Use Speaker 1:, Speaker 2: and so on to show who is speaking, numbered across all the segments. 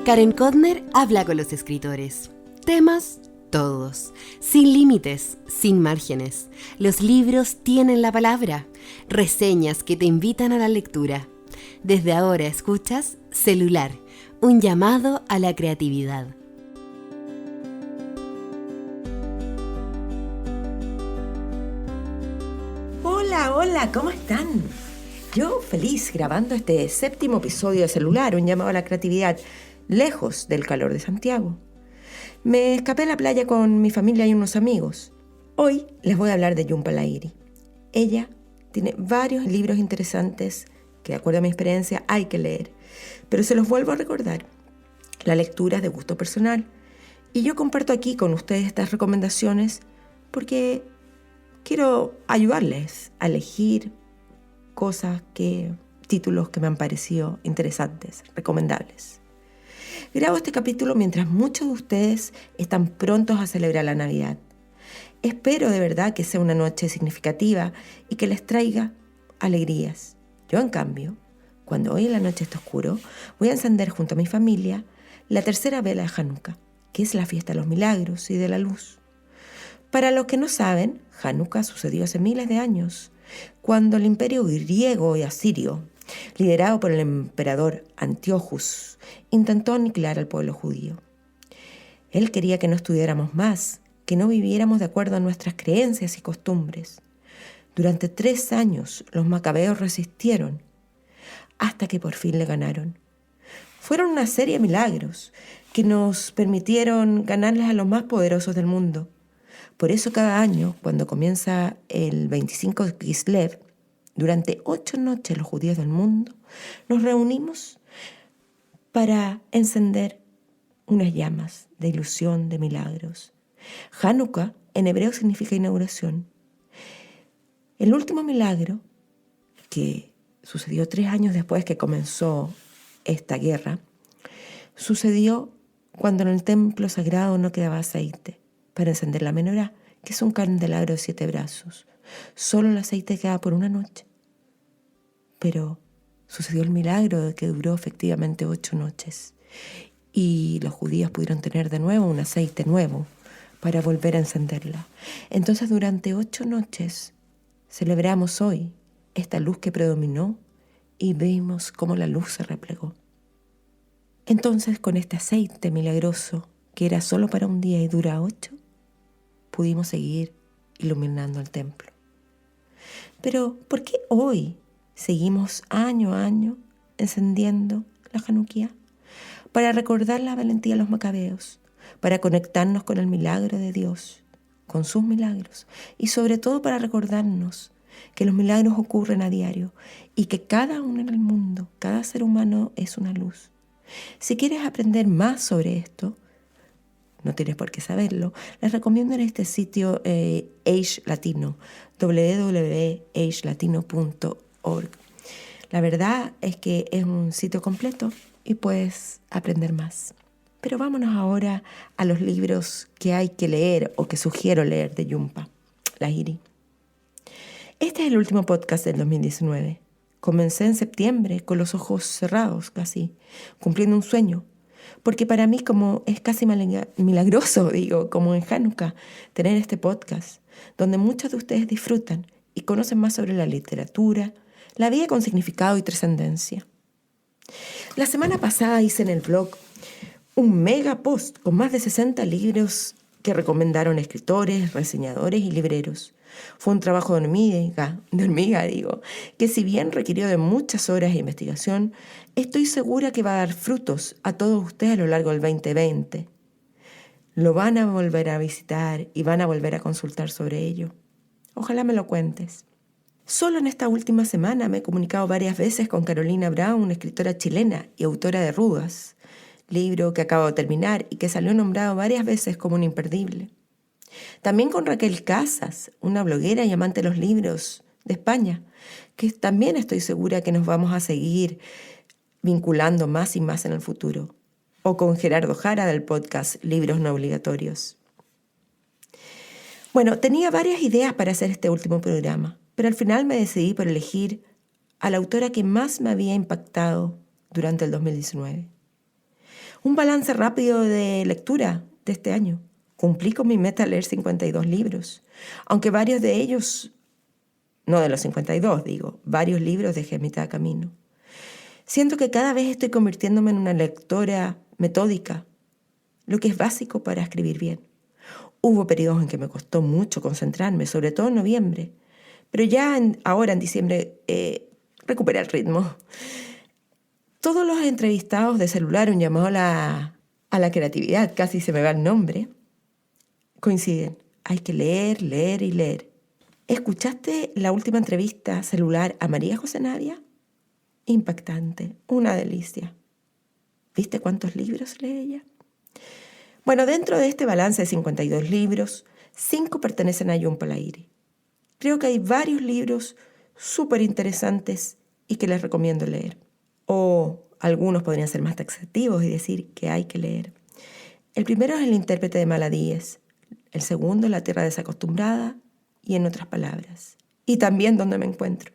Speaker 1: Karen Kodner habla con los escritores. Temas todos, sin límites, sin márgenes. Los libros tienen la palabra, reseñas que te invitan a la lectura. Desde ahora escuchas Celular, un llamado a la creatividad.
Speaker 2: Hola, ¿cómo están? Yo feliz grabando este 7º episodio de Celular, un llamado a la creatividad, lejos del calor de Santiago. Me escapé a la playa con mi familia y unos amigos. Hoy les voy a hablar de Jhumpa Lahiri. Ella tiene varios libros interesantes que, de acuerdo a mi experiencia, hay que leer. Pero se los vuelvo a recordar. La lectura es de gusto personal. Y yo comparto aquí con ustedes estas recomendaciones porque quiero ayudarles a elegir títulos que me han parecido interesantes, recomendables. Grabo este capítulo mientras muchos de ustedes están prontos a celebrar la Navidad. Espero de verdad que sea una noche significativa y que les traiga alegrías. Yo, en cambio, cuando hoy en la noche está oscuro, voy a encender junto a mi familia la tercera vela de Hanukkah, que es la fiesta de los milagros y de la luz. Para los que no saben, Hanukkah sucedió hace miles de años, cuando el imperio griego y asirio, liderado por el emperador Antíochus, intentó aniquilar al pueblo judío. Él quería que no estudiáramos más, que no viviéramos de acuerdo a nuestras creencias y costumbres. Durante 3 años los macabeos resistieron, hasta que por fin le ganaron. Fueron una serie de milagros que nos permitieron ganarles a los más poderosos del mundo. Por eso cada año, cuando comienza el 25 de Kislev, durante 8 noches los judíos del mundo nos reunimos para encender unas llamas de ilusión, de milagros. Hanukkah en hebreo significa inauguración. El último milagro, que sucedió 3 años después que comenzó esta guerra, sucedió cuando en el templo sagrado no quedaba aceite para encender la menorá, que es un candelabro de 7 brazos. Solo el aceite queda por una noche. Pero sucedió el milagro de que duró efectivamente 8 noches. Y los judíos pudieron tener de nuevo un aceite nuevo para volver a encenderla. Entonces durante 8 noches celebramos hoy esta luz que predominó y vimos cómo la luz se replegó. Entonces con este aceite milagroso que era solo para un día y dura 8, pudimos seguir iluminando el templo. Pero ¿por qué hoy seguimos año a año encendiendo la Hanukkah? Para recordar la valentía de los macabeos, para conectarnos con el milagro de Dios, con sus milagros, y sobre todo para recordarnos que los milagros ocurren a diario y que cada uno en el mundo, cada ser humano es una luz. Si quieres aprender más sobre esto, no tienes por qué saberlo, les recomiendo en este sitio Age Latino, www.agelatino.org. La verdad es que es un sitio completo y puedes aprender más. Pero vámonos ahora a los libros que hay que leer o que sugiero leer de Jhumpa Lahiri. Este es el último podcast del 2019. Comencé en septiembre con los ojos cerrados casi, cumpliendo un sueño. Porque para mí como es casi milagroso, como en Hanukkah, tener este podcast, donde muchos de ustedes disfrutan y conocen más sobre la literatura, la vida con significado y trascendencia. La semana pasada hice en el blog un mega post con más de 60 libros que recomendaron escritores, reseñadores y libreros. Fue un trabajo de hormiga, que si bien requirió de muchas horas de investigación, estoy segura que va a dar frutos a todos ustedes a lo largo del 2020. Lo van a volver a visitar y van a volver a consultar sobre ello. Ojalá me lo cuentes. Solo en esta última semana me he comunicado varias veces con Carolina Brown, una escritora chilena y autora de Rudas, libro que acabo de terminar y que salió nombrado varias veces como un imperdible. También con Raquel Casas, una bloguera y amante de los libros de España, que también estoy segura que nos vamos a seguir vinculando más y más en el futuro. O con Gerardo Jara del podcast Libros No Obligatorios. Bueno, tenía varias ideas para hacer este último programa, pero al final me decidí por elegir a la autora que más me había impactado durante el 2019. Un balance rápido de lectura de este año. Cumplí con mi meta de leer 52 libros, aunque varios de ellos, no de los 52 digo, varios libros dejé a mitad de camino. Siento que cada vez estoy convirtiéndome en una lectora metódica, lo que es básico para escribir bien. Hubo periodos en que me costó mucho concentrarme, sobre todo en noviembre, pero ya ahora en diciembre recuperé el ritmo. Todos los entrevistados de Celular, un llamado a la creatividad, casi se me va el nombre, coinciden. Hay que leer, leer y leer. ¿Escuchaste la última entrevista Celular a María José Navia? Impactante, una delicia. ¿Viste cuántos libros lee ella? Bueno, dentro de este balance de 52 libros, 5 pertenecen a Jhumpa Lahiri. Creo que hay varios libros súper interesantes y que les recomiendo leer. O algunos podrían ser más taxativos y decir que hay que leer. El primero es El intérprete de Maladíes. El segundo, La tierra desacostumbrada y En otras palabras. Y también Dónde me encuentro.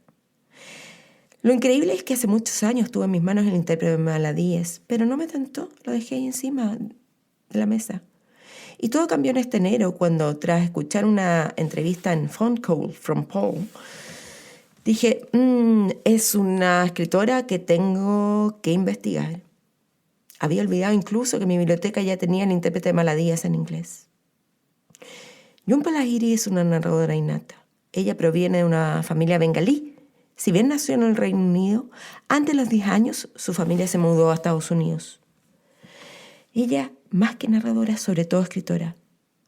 Speaker 2: Lo increíble es que hace muchos años tuve en mis manos El intérprete de Maladíes, pero no me tentó, lo dejé ahí encima de la mesa. Y todo cambió en este enero cuando, tras escuchar una entrevista en Phone Call from Paul, dije, es una escritora que tengo que investigar. Había olvidado incluso que mi biblioteca ya tenía El intérprete de Maladíes en inglés. Jhumpa Lahiri es una narradora innata. Ella proviene de una familia bengalí. Si bien nació en el Reino Unido, antes de los 10 años su familia se mudó a Estados Unidos. Ella, más que narradora, es sobre todo escritora.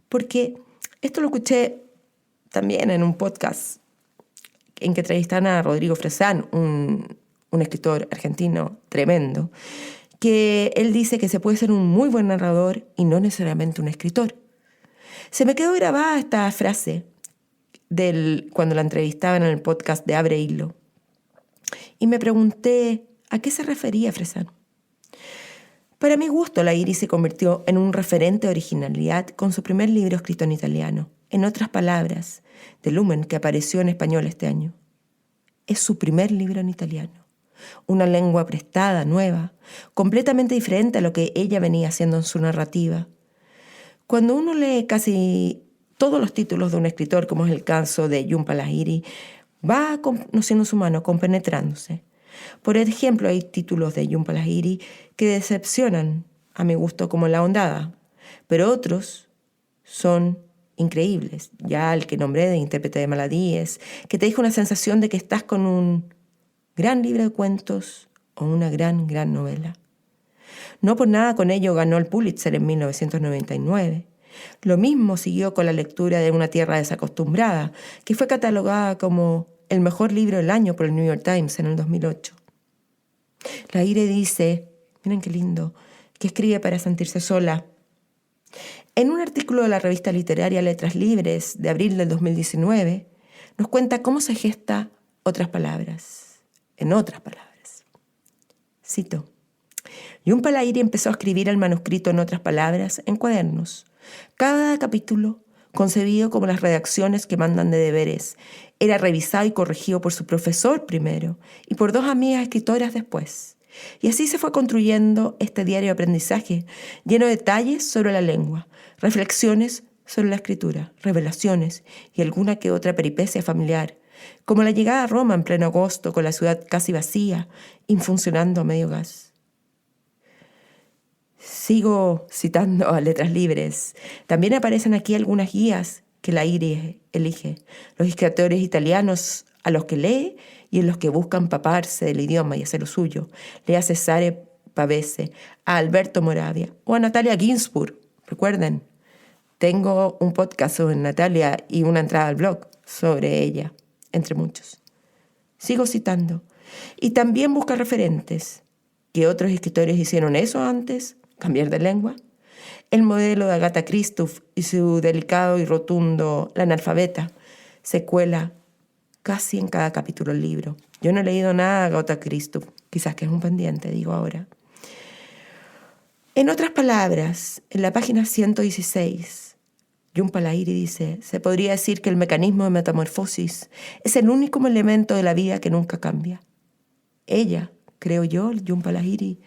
Speaker 2: Porque esto lo escuché también en un podcast en que entrevistaron a Rodrigo Fresán, un escritor argentino tremendo, que él dice que se puede ser un muy buen narrador y no necesariamente un escritor. Se me quedó grabada esta frase cuando la entrevistaban en el podcast de Abre Hilo. Y me pregunté, ¿a qué se refería Fresán? Para mi gusto, Lahiri se convirtió en un referente de originalidad con su primer libro escrito en italiano, En otras palabras, de Lumen, que apareció en español este año. Es su primer libro en italiano. Una lengua prestada, nueva, completamente diferente a lo que ella venía haciendo en su narrativa. Cuando uno lee casi todos los títulos de un escritor, como es el caso de Jhumpa Lahiri, va conociendo su mano, compenetrándose. Por ejemplo, hay títulos de Jhumpa Lahiri que decepcionan, a mi gusto, como La Ondada, pero otros son increíbles. Ya el que nombré de Intérprete de Maladíes, que te deja una sensación de que estás con un gran libro de cuentos o una gran novela. No por nada con ello ganó el Pulitzer en 1999. Lo mismo siguió con la lectura de Una tierra desacostumbrada, que fue catalogada como el mejor libro del año por el New York Times en el 2008. Lahiri dice, miren qué lindo, que escribe para sentirse sola. En un artículo de la revista literaria Letras Libres de abril del 2019, nos cuenta cómo se gesta Otras palabras. En otras palabras. Cito. Jhumpa Lahiri empezó a escribir el manuscrito En otras palabras en cuadernos. Cada capítulo, concebido como las redacciones que mandan de deberes, era revisado y corregido por su profesor primero y por 2 amigas escritoras después. Y así se fue construyendo este diario de aprendizaje, lleno de detalles sobre la lengua, reflexiones sobre la escritura, revelaciones y alguna que otra peripecia familiar, como la llegada a Roma en pleno agosto con la ciudad casi vacía, infuncionando a medio gas. Sigo citando a Letras Libres. También aparecen aquí algunas guías que Lahiri elige. Los escritores italianos a los que lee y en los que buscan empaparse del idioma y hacer lo suyo. Lee a Cesare Pavese, a Alberto Moravia o a Natalia Ginzburg. Recuerden, tengo un podcast sobre Natalia y una entrada al blog sobre ella, entre muchos. Sigo citando. Y también busca referentes. ¿Qué otros escritores hicieron eso antes? ¿Cambiar de lengua? El modelo de Agatha Christie y su delicado y rotundo La analfabeta se cuela casi en cada capítulo del libro. Yo no he leído nada de Agatha Christie, quizás que es un pendiente, digo ahora. En otras palabras, en la página 116, Jhumpa Lahiri dice, se podría decir que el mecanismo de metamorfosis es el único elemento de la vida que nunca cambia. Ella, creo yo, Jhumpa Lahiri,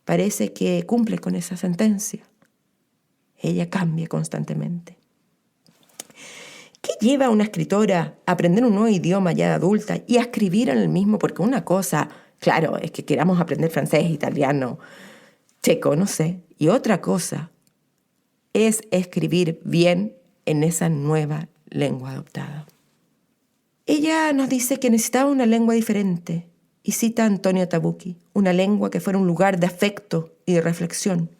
Speaker 2: parece que cumple con esa sentencia. Ella cambia constantemente. ¿Qué lleva a una escritora a aprender un nuevo idioma ya de adulta y a escribir en el mismo? Porque una cosa, claro, es que queramos aprender francés, italiano, checo, no sé. Y otra cosa es escribir bien en esa nueva lengua adoptada. Ella nos dice que necesitaba una lengua diferente y cita a Antonio Tabucchi, una lengua que fuera un lugar de afecto y de reflexión.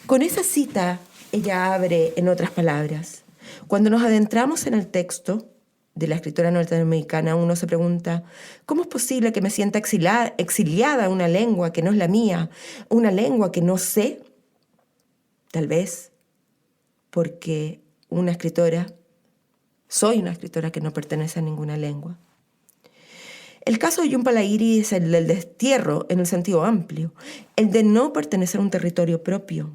Speaker 2: Con esa cita, ella abre en otras palabras. Cuando nos adentramos en el texto de la escritora norteamericana, uno se pregunta, ¿cómo es posible que me sienta exiliada a una lengua que no es la mía, una lengua que no sé? Tal vez porque soy una escritora que no pertenece a ninguna lengua. El caso de Jhumpa Lahiri es el del destierro en el sentido amplio, el de no pertenecer a un territorio propio.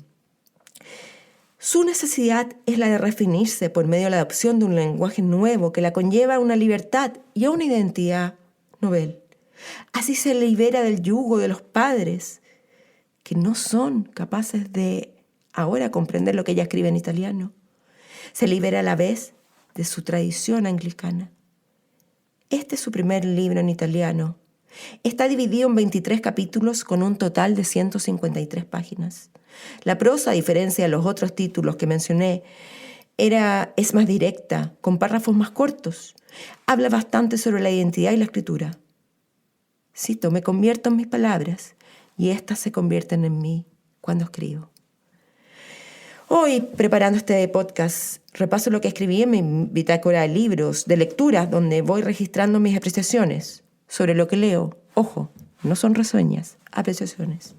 Speaker 2: Su necesidad es la de redefinirse por medio de la adopción de un lenguaje nuevo que la conlleva a una libertad y a una identidad novel. Así se libera del yugo de los padres que no son capaces de ahora comprender lo que ella escribe en italiano. Se libera a la vez de su tradición anglicana. Este es su primer libro en italiano. Está dividido en 23 capítulos con un total de 153 páginas. La prosa, a diferencia de los otros títulos que mencioné, es más directa, con párrafos más cortos. Habla bastante sobre la identidad y la escritura. Cito, me convierto en mis palabras y éstas se convierten en mí cuando escribo. Hoy, preparando este podcast, repaso lo que escribí en mi bitácora de libros, de lecturas, donde voy registrando mis apreciaciones sobre lo que leo. Ojo, no son reseñas, apreciaciones.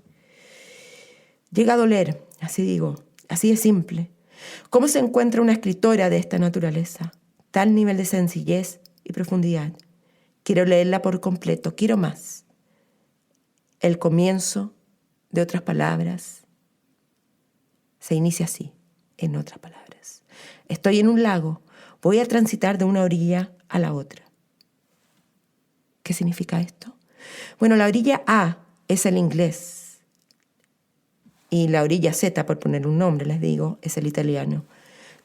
Speaker 2: Llega a doler, así digo, así de simple. ¿Cómo se encuentra una escritora de esta naturaleza? Tal nivel de sencillez y profundidad. Quiero leerla por completo, quiero más. El comienzo de otras palabras se inicia así, en otras palabras. Estoy en un lago, voy a transitar de una orilla a la otra. ¿Qué significa esto? Bueno, la orilla A es el inglés y la orilla Z, por poner un nombre, les digo, es el italiano.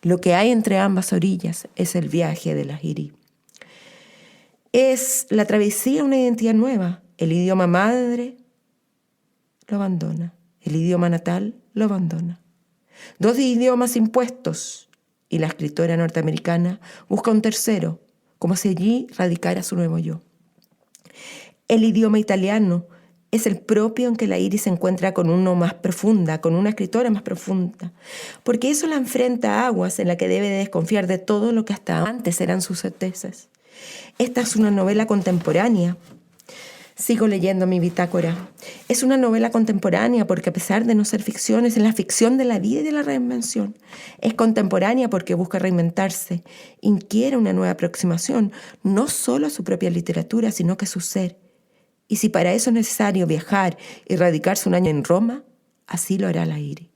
Speaker 2: Lo que hay entre ambas orillas es el viaje de Lahiri. Es la travesía a una identidad nueva. El idioma madre lo abandona, el idioma natal lo abandona. Dos idiomas impuestos y la escritora norteamericana busca un tercero, como si allí radicara su nuevo yo. El idioma italiano es el propio en que Lahiri se encuentra con una escritora más profunda, porque eso la enfrenta a aguas en la que debe de desconfiar de todo lo que hasta antes eran sus certezas. Esta es una novela contemporánea. Sigo leyendo mi bitácora. Es una novela contemporánea porque a pesar de no ser ficción, es la ficción de la vida y de la reinvención. Es contemporánea porque busca reinventarse, inquiere una nueva aproximación, no solo a su propia literatura, sino que a su ser. Y si para eso es necesario viajar y radicarse un año en Roma, así lo hará Lahiri.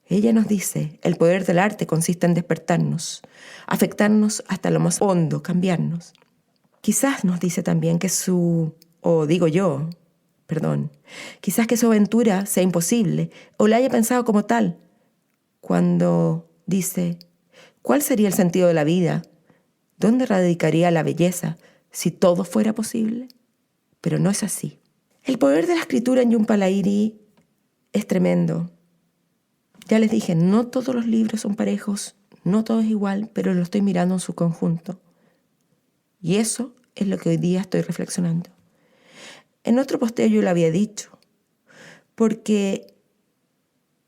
Speaker 2: Ella nos dice, el poder del arte consiste en despertarnos, afectarnos hasta lo más hondo, cambiarnos. Quizás nos dice también que quizás que su aventura sea imposible o la haya pensado como tal, cuando dice, ¿cuál sería el sentido de la vida? ¿Dónde radicaría la belleza si todo fuera posible? Pero no es así. El poder de la escritura en Jhumpa Lahiri es tremendo. Ya les dije, no todos los libros son parejos, no todo es igual, pero lo estoy mirando en su conjunto. Y eso es lo que hoy día estoy reflexionando. En otro posteo yo lo había dicho, porque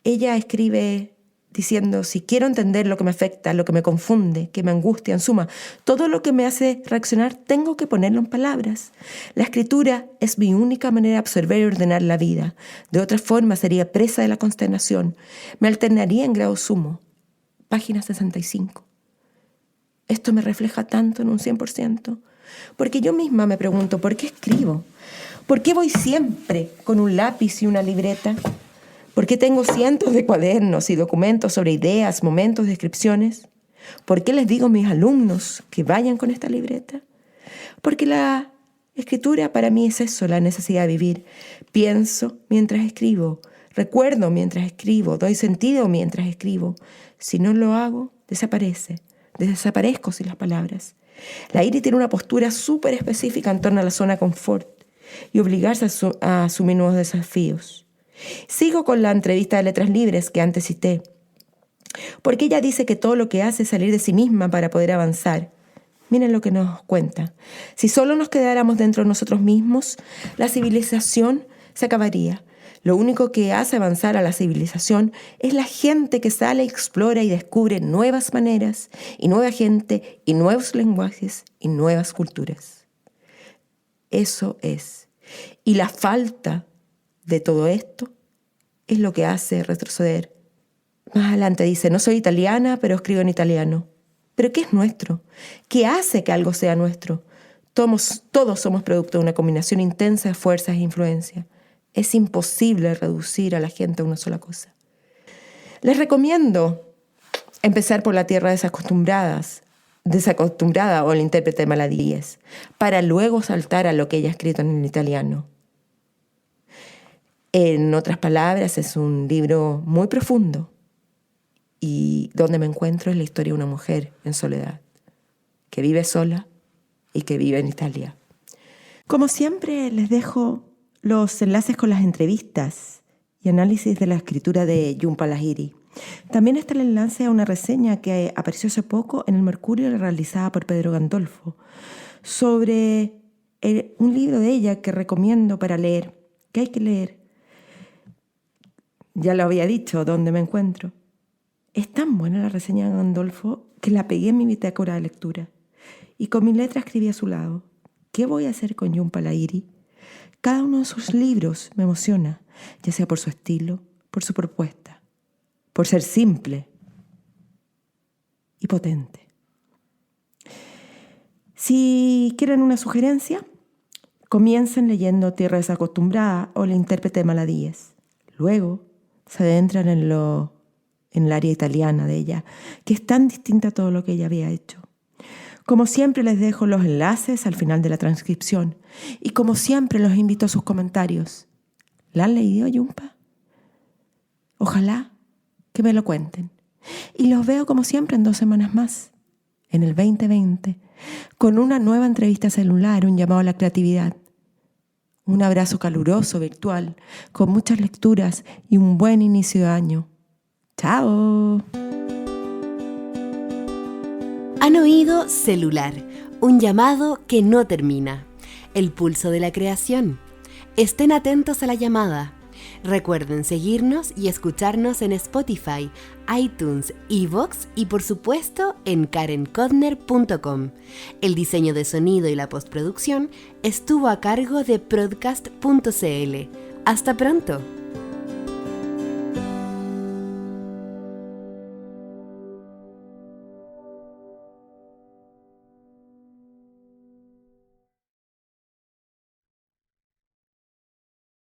Speaker 2: ella escribe diciendo, si quiero entender lo que me afecta, lo que me confunde, que me angustia, en suma, todo lo que me hace reaccionar, tengo que ponerlo en palabras. La escritura es mi única manera de absorber y ordenar la vida. De otra forma sería presa de la consternación. Me alternaría en grado sumo. Página 65. Esto me refleja tanto en un 100%, porque yo misma me pregunto, ¿por qué escribo? ¿Por qué voy siempre con un lápiz y una libreta? ¿Por qué tengo cientos de cuadernos y documentos sobre ideas, momentos, descripciones? ¿Por qué les digo a mis alumnos que vayan con esta libreta? Porque la Escritura para mí es eso, la necesidad de vivir. Pienso mientras escribo, recuerdo mientras escribo, doy sentido mientras escribo. Si no lo hago, desaparezco sin las palabras. La Iri tiene una postura súper específica en torno a la zona confort y obligarse a asumir nuevos desafíos. Sigo con la entrevista de Letras Libres que antes cité, porque ella dice que todo lo que hace es salir de sí misma para poder avanzar. Miren lo que nos cuenta. Si solo nos quedáramos dentro de nosotros mismos, la civilización se acabaría. Lo único que hace avanzar a la civilización es la gente que sale, explora y descubre nuevas maneras, y nueva gente, y nuevos lenguajes, y nuevas culturas. Eso es. Y la falta de todo esto es lo que hace retroceder. Más adelante dice, no soy italiana, pero escribo en italiano. ¿Pero qué es nuestro? ¿Qué hace que algo sea nuestro? Todos somos producto de una combinación intensa de fuerzas e influencias. Es imposible reducir a la gente a una sola cosa. Les recomiendo empezar por La tierra desacostumbrada o El intérprete de Maladíes, para luego saltar a lo que ella ha escrito en el italiano. En otras palabras, es un libro muy profundo. Y donde me encuentro es la historia de una mujer en soledad, que vive sola y que vive en Italia. Como siempre, les dejo los enlaces con las entrevistas y análisis de la escritura de Jhumpa Lahiri. También está el enlace a una reseña que apareció hace poco en el Mercurio, realizada por Pedro Gandolfo, sobre un libro de ella que recomiendo para leer, que hay que leer. Ya lo había dicho, donde me encuentro. Es tan buena la reseña de Gandolfo que la pegué en mi bitácora de lectura y con mi letra escribí a su lado. ¿Qué voy a hacer con Jhumpa Lahiri? Cada uno de sus libros me emociona, ya sea por su estilo, por su propuesta, por ser simple y potente. Si quieren una sugerencia, comiencen leyendo Tierra desacostumbrada o El intérprete de Maladíes. Luego se adentran en el área italiana de ella, que es tan distinta a todo lo que ella había hecho. Como siempre, les dejo los enlaces al final de la transcripción y como siempre los invito a sus comentarios. ¿La han leído, Jhumpa? Ojalá que me lo cuenten. Y los veo como siempre en 2 semanas más, en el 2020, con una nueva entrevista celular, un llamado a la creatividad. Un abrazo caluroso virtual, con muchas lecturas y un buen inicio de año. ¡Chao!
Speaker 1: Han oído Celular, un llamado que no termina. El pulso de la creación. Estén atentos a la llamada. Recuerden seguirnos y escucharnos en Spotify, iTunes, iVoox y por supuesto en karenkodner.com. El diseño de sonido y la postproducción estuvo a cargo de Podcast.cl. ¡Hasta pronto!